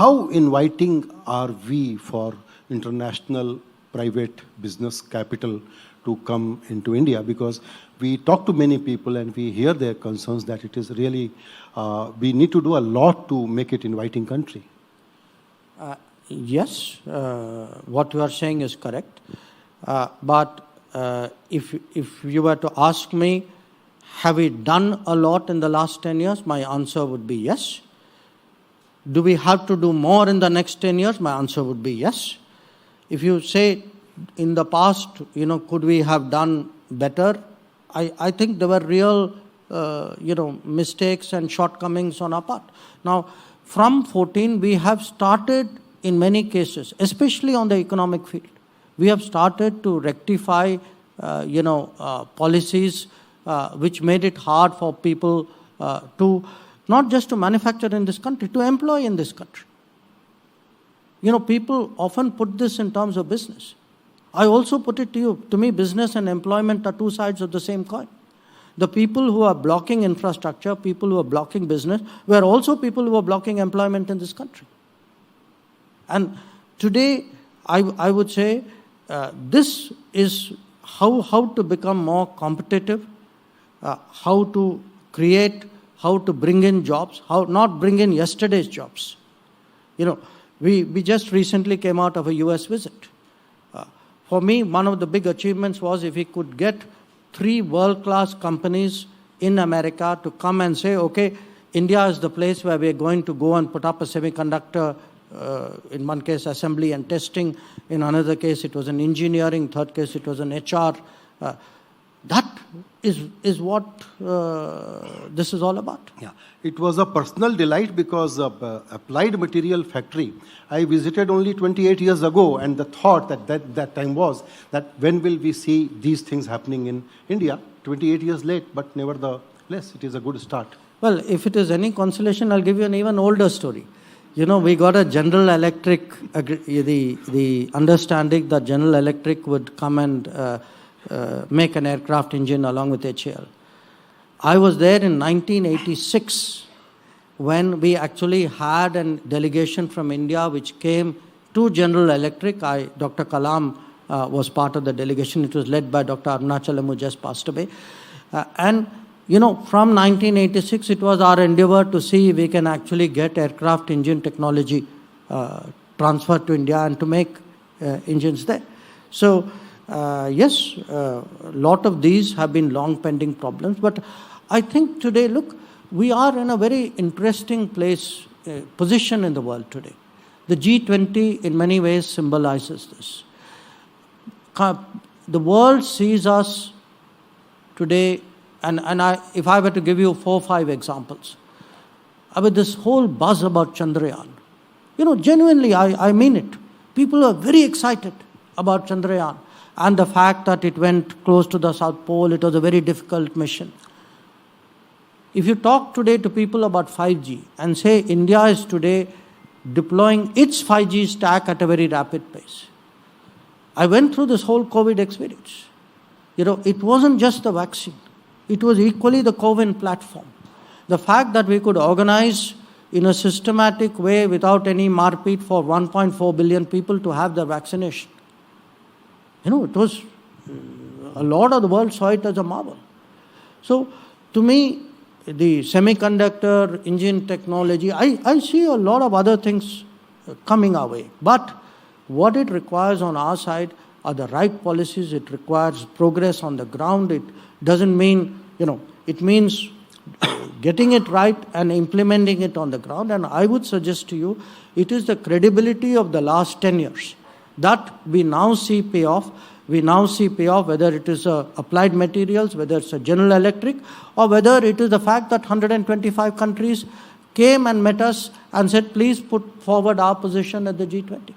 how inviting are we for international private business capital to come into India? Because we talk to many people and we hear their concerns that it is really, we need to do a lot to make it inviting country. Yes, what you are saying is correct. But if you were to ask me, have we done a lot in the last 10 years? My answer would be yes. Do we have to do more in the next 10 years? My answer would be yes. If you say in the past, could we have done better? I think there were real, mistakes and shortcomings on our part. Now, from 14, we have started in many cases, especially on the economic field. We have started to rectify, policies which made it hard for people to, not just to manufacture in this country, to employ in this country. People often put this in terms of business. I also put it to you, to me, business and employment are two sides of the same coin. The people who are blocking infrastructure, people who are blocking business, were also people who are blocking employment in this country. And today, I would say, this is how to become more competitive, how to create, how to bring in jobs, how not bring in yesterday's jobs. We just recently came out of a US visit. For me, one of the big achievements was if we could get 3 world-class companies in America to come and say, okay, India is the place where we're going to go and put up a semiconductor, in one case assembly and testing, in another case it was an engineering, third case it was an HR. That is what this is all about. Yeah, it was a personal delight because Applied Material Factory, I visited only 28 years ago, and the thought that time was that when will we see these things happening in India? 28 years late, but nevertheless, it is a good start. Well, if it is any consolation, I'll give you an even older story. We got a General Electric, the understanding that General Electric would come and make an aircraft engine along with HAL. I was there in 1986 when we actually had a delegation from India which came to General Electric. Dr. Kalam was part of the delegation. It was led by Dr. Arunachalam, who just passed away. And from 1986, it was our endeavor to see if we can actually get aircraft engine technology transferred to India and to make engines there. So, yes, a lot of these have been long pending problems, but I think today, look, we are in a very interesting position in the world today. The G20 in many ways symbolizes this. The world sees us today, and if I were to give you 4 or 5 examples, with this whole buzz about Chandrayaan, genuinely, I mean it. People are very excited about Chandrayaan. And the fact that it went close to the South Pole, it was a very difficult mission. If you talk today to people about 5G and say India is today deploying its 5G stack at a very rapid pace. I went through this whole COVID experience. It wasn't just the vaccine. It was equally the CoWIN platform. The fact that we could organize in a systematic way without any marpeat for 1.4 billion people to have their vaccination. It was, a lot of the world saw it as a marvel. So, to me, the semiconductor, engine technology, I see a lot of other things coming our way. But what it requires on our side are the right policies. It requires progress on the ground. It doesn't mean, it means getting it right and implementing it on the ground. And I would suggest to you, it is the credibility of the last 10 years that we now see pay off. We now see payoff, whether it is applied materials, whether it's a General Electric, or whether it is the fact that 125 countries came and met us and said, please put forward our position at the G20.